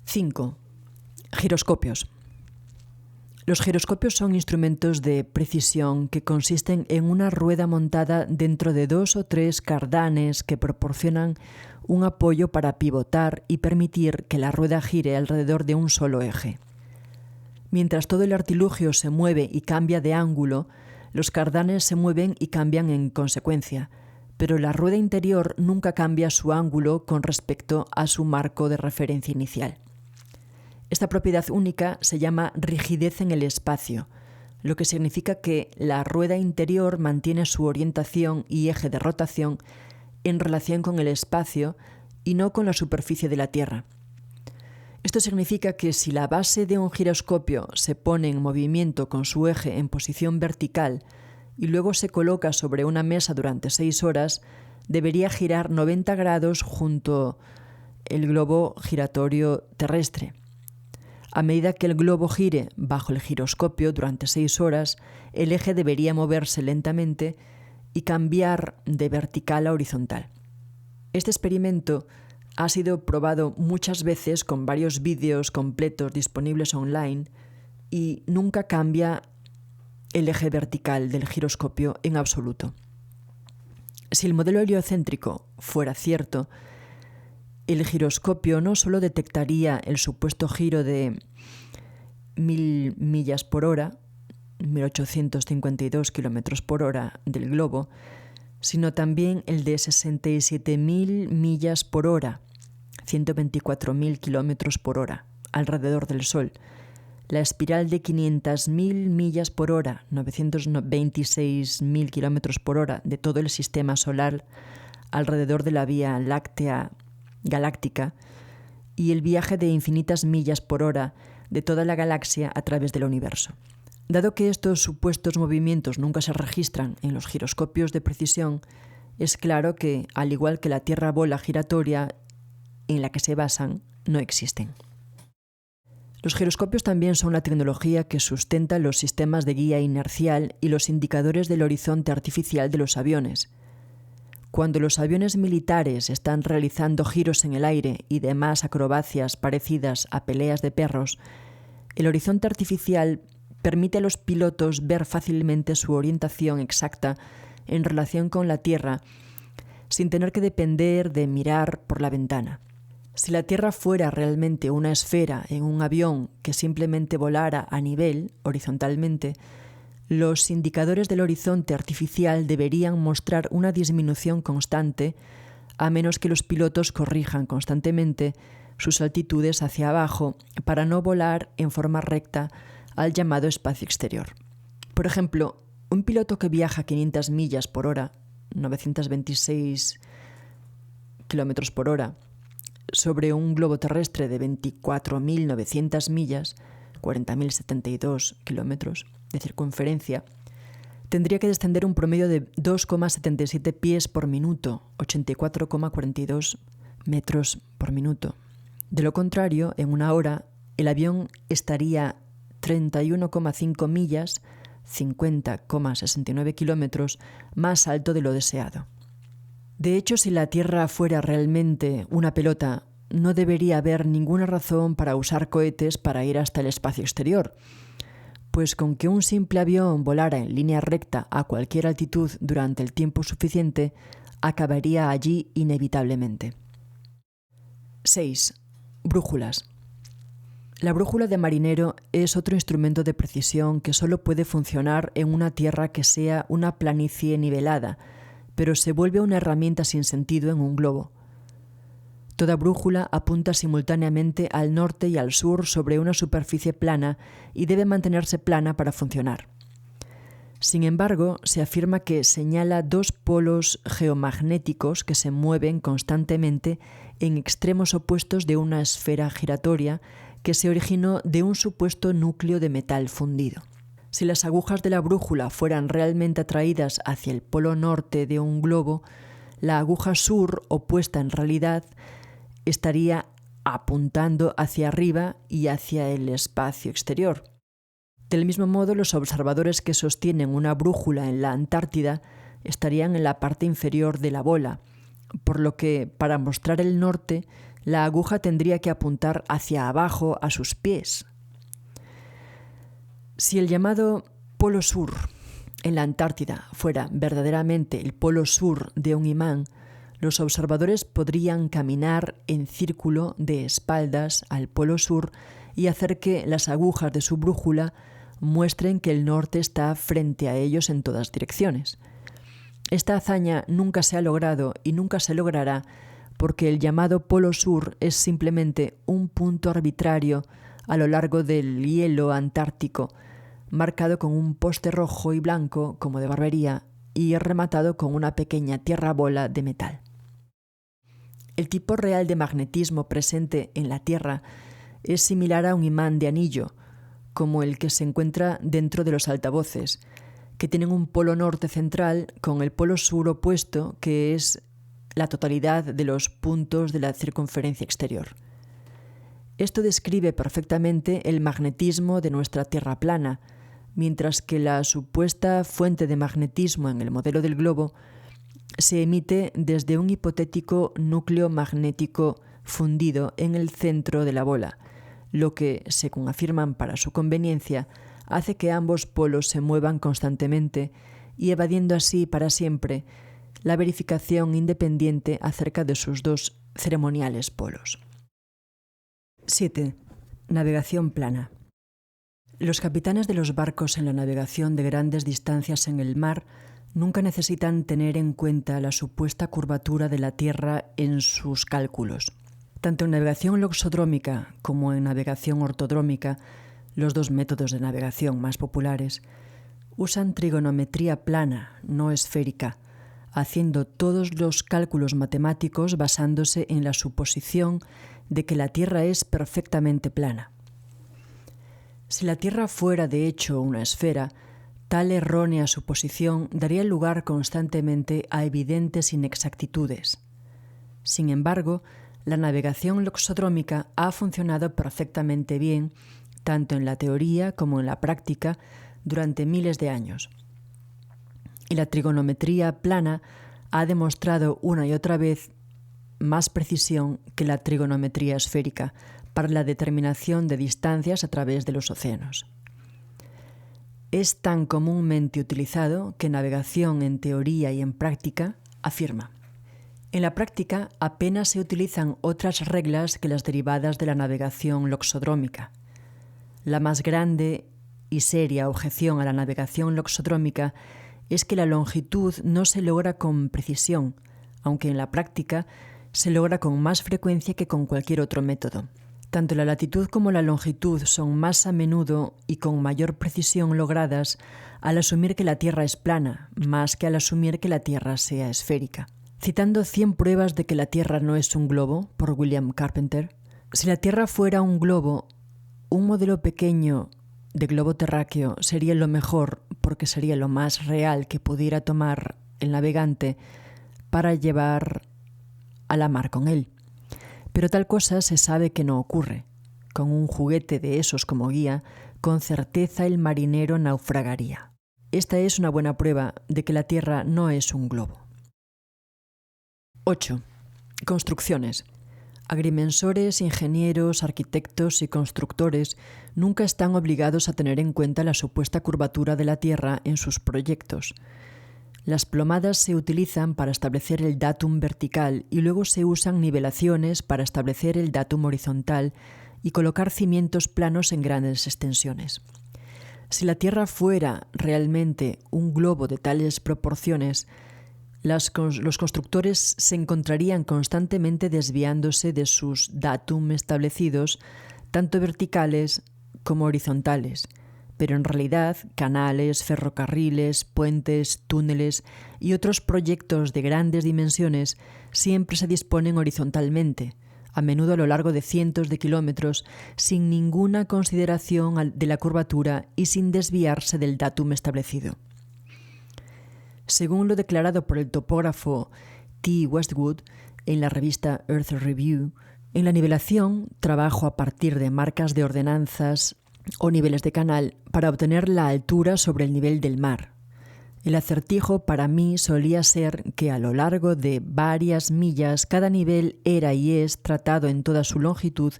5. Giroscopios. Los giroscopios son instrumentos de precisión que consisten en una rueda montada dentro de 2 o 3 cardanes que proporcionan un apoyo para pivotar y permitir que la rueda gire alrededor de un solo eje. Mientras todo el artilugio se mueve y cambia de ángulo, los cardanes se mueven y cambian en consecuencia, pero la rueda interior nunca cambia su ángulo con respecto a su marco de referencia inicial. Esta propiedad única se llama rigidez en el espacio, lo que significa que la rueda interior mantiene su orientación y eje de rotación en relación con el espacio y no con la superficie de la Tierra. Esto significa que si la base de un giroscopio se pone en movimiento con su eje en posición vertical y luego se coloca sobre una mesa durante 6 horas, debería girar 90 grados junto al globo giratorio terrestre. A medida que el globo gire bajo el giroscopio durante 6 horas, el eje debería moverse lentamente y cambiar de vertical a horizontal. Este experimento ha sido probado muchas veces con varios vídeos completos disponibles online y nunca cambia el eje vertical del giroscopio en absoluto. Si el modelo heliocéntrico fuera cierto, el giroscopio no solo detectaría el supuesto giro de 1000 millas por hora, 1852 kilómetros por hora del globo, sino también el de 67.000 millas por hora, 124.000 kilómetros por hora, alrededor del Sol, la espiral de 500.000 millas por hora, 926.000 kilómetros por hora de todo el sistema solar alrededor de la Vía Láctea galáctica y el viaje de infinitas millas por hora de toda la galaxia a través del universo. Dado que estos supuestos movimientos nunca se registran en los giroscopios de precisión, es claro que, al igual que la Tierra bola giratoria en la que se basan, no existen. Los giroscopios también son la tecnología que sustenta los sistemas de guía inercial y los indicadores del horizonte artificial de los aviones. Cuando los aviones militares están realizando giros en el aire y demás acrobacias parecidas a peleas de perros, el horizonte artificial permite a los pilotos ver fácilmente su orientación exacta en relación con la Tierra, sin tener que depender de mirar por la ventana. Si la Tierra fuera realmente una esfera en un avión que simplemente volara a nivel, horizontalmente, los indicadores del horizonte artificial deberían mostrar una disminución constante, a menos que los pilotos corrijan constantemente sus altitudes hacia abajo para no volar en forma recta al llamado espacio exterior. Por ejemplo, un piloto que viaja 500 millas por hora, 926 kilómetros por hora, sobre un globo terrestre de 24.900 millas, 40.072 kilómetros de circunferencia, tendría que descender un promedio de 2,77 pies por minuto, 84,42 metros por minuto. De lo contrario, en una hora, el avión estaría 31,5 millas, 50,69 kilómetros, más alto de lo deseado. De hecho, si la Tierra fuera realmente una pelota, no debería haber ninguna razón para usar cohetes para ir hasta el espacio exterior, pues con que un simple avión volara en línea recta a cualquier altitud durante el tiempo suficiente, acabaría allí inevitablemente. 6. Brújulas. La brújula de marinero es otro instrumento de precisión que solo puede funcionar en una tierra que sea una planicie nivelada, pero se vuelve una herramienta sin sentido en un globo. Toda brújula apunta simultáneamente al norte y al sur sobre una superficie plana y debe mantenerse plana para funcionar. Sin embargo, se afirma que señala 2 polos geomagnéticos que se mueven constantemente en extremos opuestos de una esfera giratoria que se originó de un supuesto núcleo de metal fundido. Si las agujas de la brújula fueran realmente atraídas hacia el polo norte de un globo, la aguja sur, opuesta en realidad, estaría apuntando hacia arriba y hacia el espacio exterior. Del mismo modo, los observadores que sostienen una brújula en la Antártida estarían en la parte inferior de la bola, por lo que, para mostrar el norte, la aguja tendría que apuntar hacia abajo a sus pies. Si el llamado Polo Sur en la Antártida fuera verdaderamente el polo sur de un imán, los observadores podrían caminar en círculo de espaldas al polo sur y hacer que las agujas de su brújula muestren que el norte está frente a ellos en todas direcciones. Esta hazaña nunca se ha logrado y nunca se logrará porque el llamado Polo Sur es simplemente un punto arbitrario a lo largo del hielo antártico, marcado con un poste rojo y blanco como de barbería y rematado con una pequeña tierra bola de metal. El tipo real de magnetismo presente en la Tierra es similar a un imán de anillo, como el que se encuentra dentro de los altavoces, que tienen un polo norte central con el polo sur opuesto, que es la totalidad de los puntos de la circunferencia exterior. Esto describe perfectamente el magnetismo de nuestra Tierra plana, mientras que la supuesta fuente de magnetismo en el modelo del globo se emite desde un hipotético núcleo magnético fundido en el centro de la bola, lo que, según afirman para su conveniencia, hace que ambos polos se muevan constantemente y evadiendo así para siempre la verificación independiente acerca de sus dos ceremoniales polos. 7. Navegación plana. Los capitanes de los barcos en la navegación de grandes distancias en el mar nunca necesitan tener en cuenta la supuesta curvatura de la Tierra en sus cálculos. Tanto en navegación loxodrómica como en navegación ortodrómica, los dos métodos de navegación más populares, usan trigonometría plana, no esférica, haciendo todos los cálculos matemáticos basándose en la suposición de que la Tierra es perfectamente plana. Si la Tierra fuera de hecho una esfera, tal errónea suposición daría lugar constantemente a evidentes inexactitudes. Sin embargo, la navegación loxodrómica ha funcionado perfectamente bien, tanto en la teoría como en la práctica, durante miles de años. Y la trigonometría plana ha demostrado una y otra vez más precisión que la trigonometría esférica para la determinación de distancias a través de los océanos. Es tan comúnmente utilizado que Navegación en Teoría y en Práctica afirma: en la práctica apenas se utilizan otras reglas que las derivadas de la navegación loxodrómica. La más grande y seria objeción a la navegación loxodrómica es que la longitud no se logra con precisión, aunque en la práctica se logra con más frecuencia que con cualquier otro método. Tanto la latitud como la longitud son más a menudo y con mayor precisión logradas al asumir que la Tierra es plana, más que al asumir que la Tierra sea esférica. Citando 100 pruebas de que la Tierra no es un globo, por William Carpenter, si la Tierra fuera un globo, un modelo pequeño de globo terráqueo sería lo mejor porque sería lo más real que pudiera tomar el navegante para llevar a la mar con él. Pero tal cosa se sabe que no ocurre. Con un juguete de esos como guía, con certeza el marinero naufragaría. Esta es una buena prueba de que la Tierra no es un globo. 8. Construcciones. Agrimensores, ingenieros, arquitectos y constructores nunca están obligados a tener en cuenta la supuesta curvatura de la Tierra en sus proyectos. Las plomadas se utilizan para establecer el datum vertical y luego se usan nivelaciones para establecer el datum horizontal y colocar cimientos planos en grandes extensiones. Si la Tierra fuera realmente un globo de tales proporciones, los constructores se encontrarían constantemente desviándose de sus datum establecidos, tanto verticales como horizontales. Pero en realidad canales, ferrocarriles, puentes, túneles y otros proyectos de grandes dimensiones siempre se disponen horizontalmente, a menudo a lo largo de cientos de kilómetros, sin ninguna consideración de la curvatura y sin desviarse del datum establecido. Según lo declarado por el topógrafo T. Westwood en la revista Earth Review, en la nivelación trabajo a partir de marcas de ordenanzas o niveles de canal para obtener la altura sobre el nivel del mar. El acertijo para mí solía ser que a lo largo de varias millas cada nivel era y es tratado en toda su longitud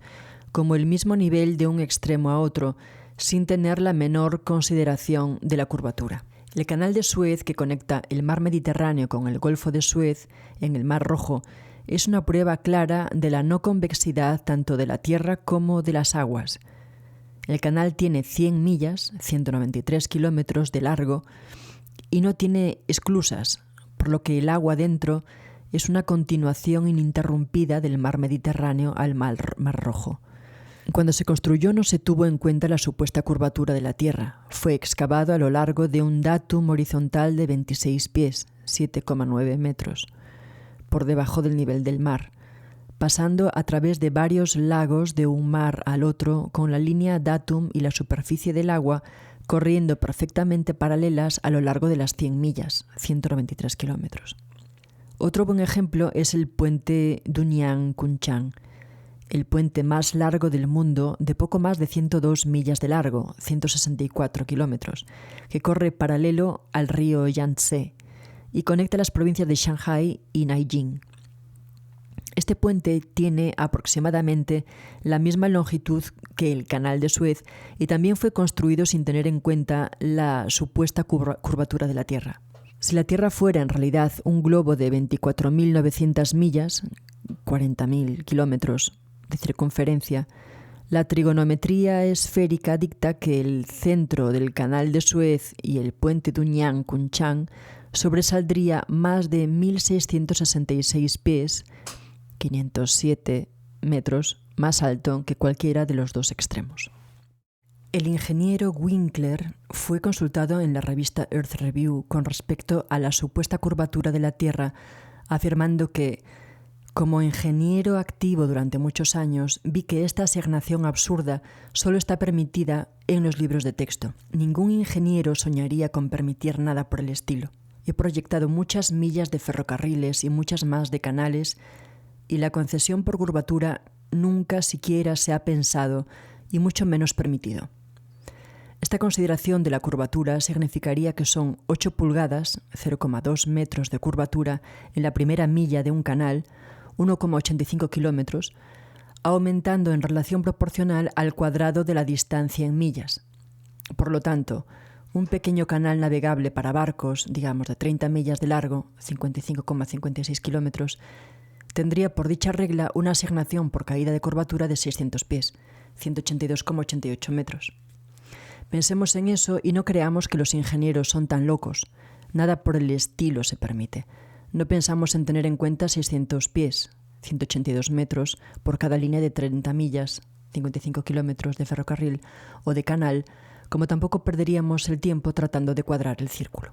como el mismo nivel de un extremo a otro, sin tener la menor consideración de la curvatura. El canal de Suez, que conecta el mar Mediterráneo con el Golfo de Suez en el Mar Rojo, es una prueba clara de la no convexidad tanto de la tierra como de las aguas. El canal tiene 100 millas, 193 kilómetros de largo, y no tiene esclusas, por lo que el agua dentro es una continuación ininterrumpida del mar Mediterráneo al Mar Rojo. Cuando se construyó no se tuvo en cuenta la supuesta curvatura de la Tierra. Fue excavado a lo largo de un datum horizontal de 26 pies, 7,9 metros, por debajo del nivel del mar, pasando a través de varios lagos de un mar al otro con la línea datum y la superficie del agua corriendo perfectamente paralelas a lo largo de las 100 millas, 193 kilómetros. Otro buen ejemplo es el puente Dunyan-Kunchang, el puente más largo del mundo de poco más de 102 millas de largo, 164 kilómetros, que corre paralelo al río Yangtze y conecta las provincias de Shanghái y Nanjing. Este puente tiene aproximadamente la misma longitud que el canal de Suez y también fue construido sin tener en cuenta la supuesta curvatura de la Tierra. Si la Tierra fuera en realidad un globo de 24.900 millas, 40.000 kilómetros de circunferencia, la trigonometría esférica dicta que el centro del canal de Suez y el puente Dunyan-Kunchang sobresaldría más de 1.666 pies, 507 metros, más alto que cualquiera de los dos extremos. El ingeniero Winkler fue consultado en la revista Earth Review con respecto a la supuesta curvatura de la Tierra, afirmando que, como ingeniero activo durante muchos años, vi que esta asignación absurda solo está permitida en los libros de texto. Ningún ingeniero soñaría con permitir nada por el estilo. He proyectado muchas millas de ferrocarriles y muchas más de canales, y la concesión por curvatura nunca siquiera se ha pensado y mucho menos permitido. Esta consideración de la curvatura significaría que son 8 pulgadas, 0,2 metros de curvatura en la primera milla de un canal, 1,85 kilómetros, aumentando en relación proporcional al cuadrado de la distancia en millas. Por lo tanto, un pequeño canal navegable para barcos, digamos de 30 millas de largo, 55,56 kilómetros, tendría por dicha regla una asignación por caída de curvatura de 600 pies, 182,88 metros. Pensemos en eso y no creamos que los ingenieros son tan locos. Nada por el estilo se permite. No pensamos en tener en cuenta 600 pies, 182 metros, por cada línea de 30 millas, 55 kilómetros de ferrocarril o de canal, como tampoco perderíamos el tiempo tratando de cuadrar el círculo.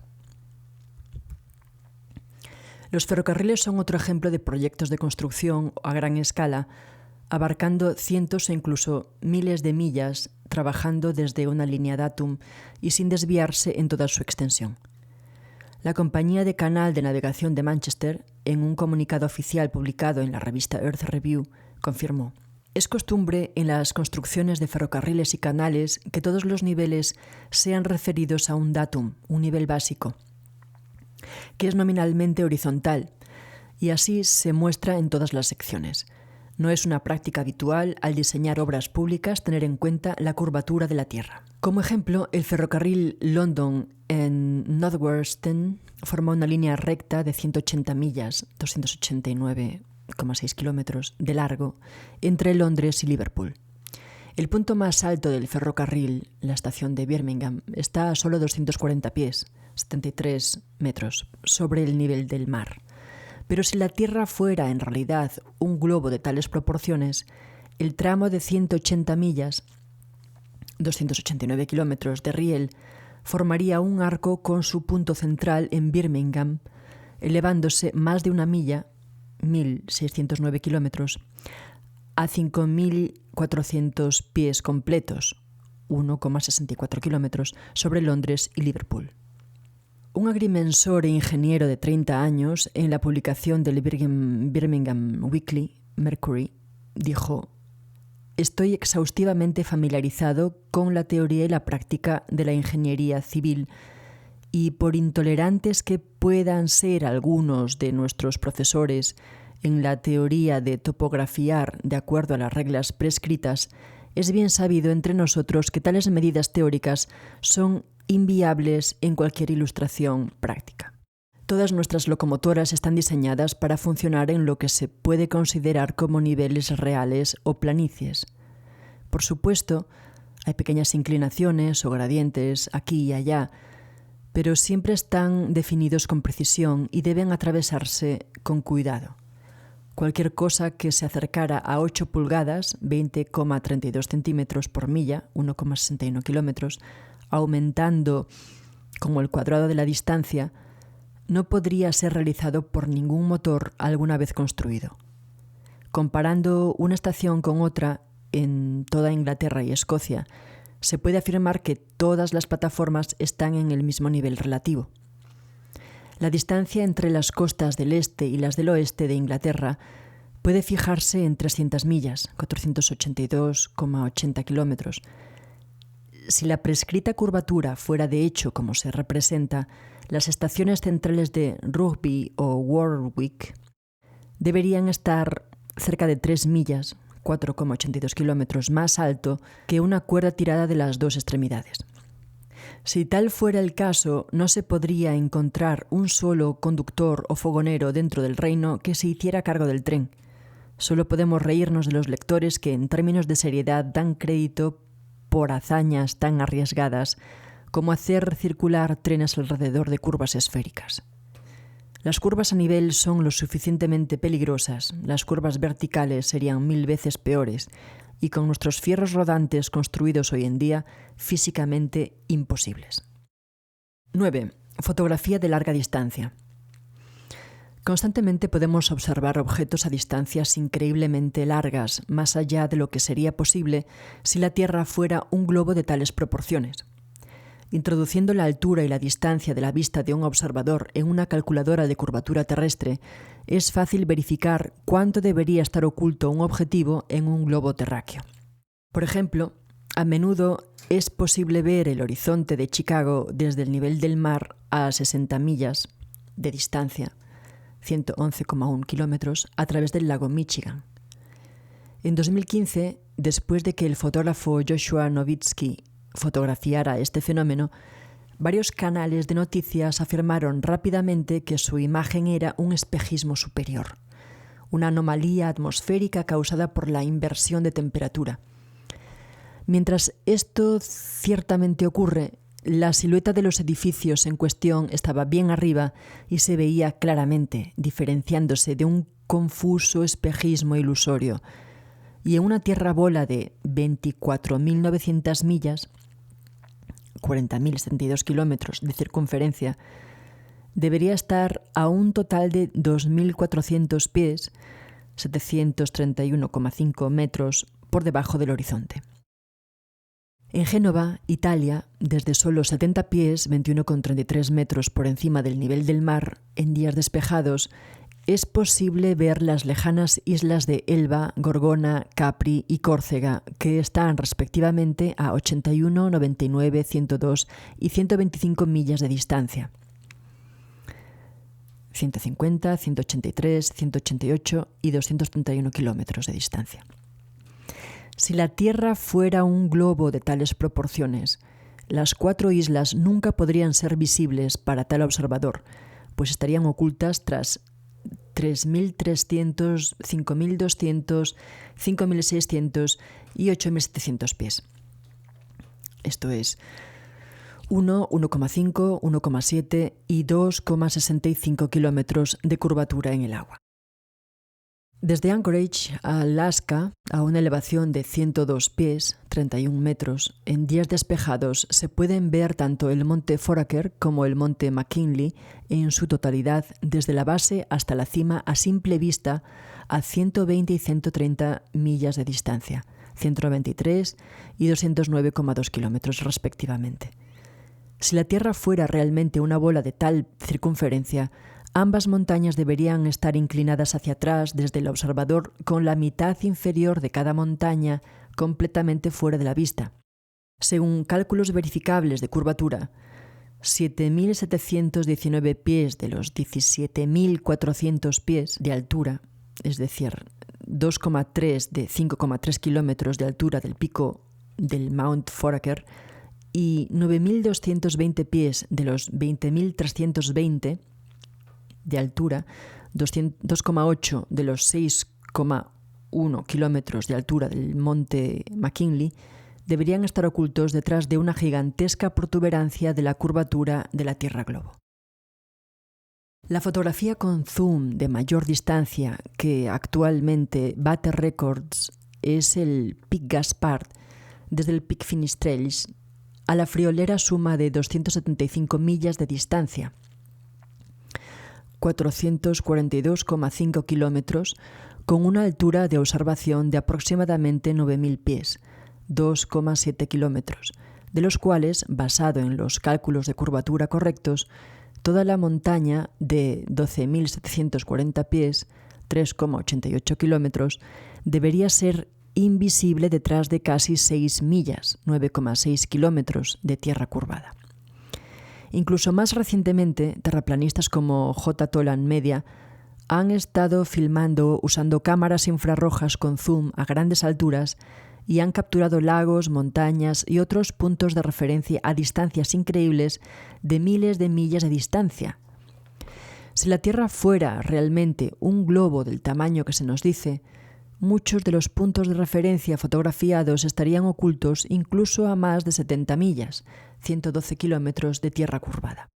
Los ferrocarriles son otro ejemplo de proyectos de construcción a gran escala, abarcando cientos e incluso miles de millas, trabajando desde una línea datum y sin desviarse en toda su extensión. La compañía de canal de navegación de Manchester, en un comunicado oficial publicado en la revista Earth Review, confirmó: es costumbre en las construcciones de ferrocarriles y canales que todos los niveles sean referidos a un datum, un nivel básico, que es nominalmente horizontal, y así se muestra en todas las secciones. No es una práctica habitual al diseñar obras públicas tener en cuenta la curvatura de la Tierra. Como ejemplo, el ferrocarril London en Northwestern forma una línea recta de 180 millas, 289,6 kilómetros de largo, entre Londres y Liverpool. El punto más alto del ferrocarril, la estación de Birmingham, está a solo 240 pies, 73 metros, sobre el nivel del mar. Pero si la Tierra fuera en realidad un globo de tales proporciones, el tramo de 180 millas, 289 kilómetros de riel, formaría un arco con su punto central en Birmingham, elevándose más de una milla, 1.609 kilómetros, a 5.400 pies completos, 1,64 kilómetros, sobre Londres y Liverpool. Un agrimensor e ingeniero de 30 años, en la publicación del Birmingham Weekly, Mercury, dijo: estoy exhaustivamente familiarizado con la teoría y la práctica de la ingeniería civil Y por intolerantes que puedan ser algunos de nuestros profesores en la teoría de topografiar de acuerdo a las reglas prescritas, es bien sabido entre nosotros que tales medidas teóricas son inviables en cualquier ilustración práctica. Todas nuestras locomotoras están diseñadas para funcionar en lo que se puede considerar como niveles reales o planicies. Por supuesto, hay pequeñas inclinaciones o gradientes aquí y allá, pero siempre están definidos con precisión y deben atravesarse con cuidado. Cualquier cosa que se acercara a 8 pulgadas, 20,32 centímetros por milla, 1,61 kilómetros, aumentando como el cuadrado de la distancia, no podría ser realizado por ningún motor alguna vez construido. Comparando una estación con otra en toda Inglaterra y Escocia, se puede afirmar que todas las plataformas están en el mismo nivel relativo. La distancia entre las costas del este y las del oeste de Inglaterra puede fijarse en 300 millas, 482,80 kilómetros. Si la prescrita curvatura fuera de hecho como se representa, las estaciones centrales de Rugby o Warwick deberían estar cerca de 3 millas, 4,82 kilómetros más alto que una cuerda tirada de las dos extremidades. Si tal fuera el caso, no se podría encontrar un solo conductor o fogonero dentro del reino que se hiciera cargo del tren. Solo podemos reírnos de los lectores que, en términos de seriedad, dan crédito por hazañas tan arriesgadas como hacer circular trenes alrededor de curvas esféricas. Las curvas a nivel son lo suficientemente peligrosas, las curvas verticales serían 1000 veces peores y con nuestros fierros rodantes construidos hoy en día, físicamente imposibles. 9. Fotografía de larga distancia. Constantemente podemos observar objetos a distancias increíblemente largas, más allá de lo que sería posible si la Tierra fuera un globo de tales proporciones. Introduciendo la altura y la distancia de la vista de un observador en una calculadora de curvatura terrestre, es fácil verificar cuánto debería estar oculto un objetivo en un globo terráqueo. Por ejemplo, a menudo es posible ver el horizonte de Chicago desde el nivel del mar a 60 millas de distancia, 111,1 kilómetros, a través del lago Michigan. En 2015, después de que el fotógrafo Joshua Novitsky fotografiara este fenómeno, varios canales de noticias afirmaron rápidamente que su imagen era un espejismo superior, una anomalía atmosférica causada por la inversión de temperatura. Mientras esto ciertamente ocurre, la silueta de los edificios en cuestión estaba bien arriba y se veía claramente, diferenciándose de un confuso espejismo ilusorio. Y en una tierra bola de 24.900 millas, 40.072 kilómetros de circunferencia, debería estar a un total de 2.400 pies, 731,5 metros, por debajo del horizonte. En Génova, Italia, desde solo 70 pies, 21,33 metros por encima del nivel del mar, en días despejados, es posible ver las lejanas islas de Elba, Gorgona, Capri y Córcega, que están respectivamente a 81, 99, 102 y 125 millas de distancia. 150, 183, 188 y 231 kilómetros de distancia. Si la Tierra fuera un globo de tales proporciones, las 4 islas nunca podrían ser visibles para tal observador, pues estarían ocultas tras 3.300, 5.200, 5.600 y 8.700 pies. Esto es 1, 1,5, 1,7 y 2,65 kilómetros de curvatura en el agua. Desde Anchorage a Alaska, a una elevación de 102 pies, 31 metros, en días despejados se pueden ver tanto el monte Foraker como el monte McKinley en su totalidad desde la base hasta la cima a simple vista a 120 y 130 millas de distancia, 193 y 209,2 kilómetros respectivamente. Si la Tierra fuera realmente una bola de tal circunferencia, ambas montañas deberían estar inclinadas hacia atrás desde el observador con la mitad inferior de cada montaña completamente fuera de la vista. Según cálculos verificables de curvatura, 7.719 pies de los 17.400 pies de altura, es decir, 2,3 de 5,3 kilómetros de altura del pico del Mount Foraker, y 9.220 pies de los 20.320 de altura, 2,8 de los 6,1 kilómetros de altura del monte McKinley, deberían estar ocultos detrás de una gigantesca protuberancia de la curvatura de la Tierra globo. La fotografía con zoom de mayor distancia que actualmente bate récords es el Pic Gaspard desde el Pic Finistrells a la friolera suma de 275 millas de distancia, 442,5 kilómetros, con una altura de observación de aproximadamente 9.000 pies, 2,7 kilómetros, de los cuales, basado en los cálculos de curvatura correctos, toda la montaña de 12.740 pies, 3,88 kilómetros, debería ser invisible detrás de casi 6 millas, 9,6 kilómetros de tierra curvada. Incluso más recientemente, terraplanistas como J. Toland Media han estado filmando usando cámaras infrarrojas con zoom a grandes alturas y han capturado lagos, montañas y otros puntos de referencia a distancias increíbles de miles de millas de distancia. Si la Tierra fuera realmente un globo del tamaño que se nos dice, muchos de los puntos de referencia fotografiados estarían ocultos incluso a más de 70 millas, 112 kilómetros de tierra curvada.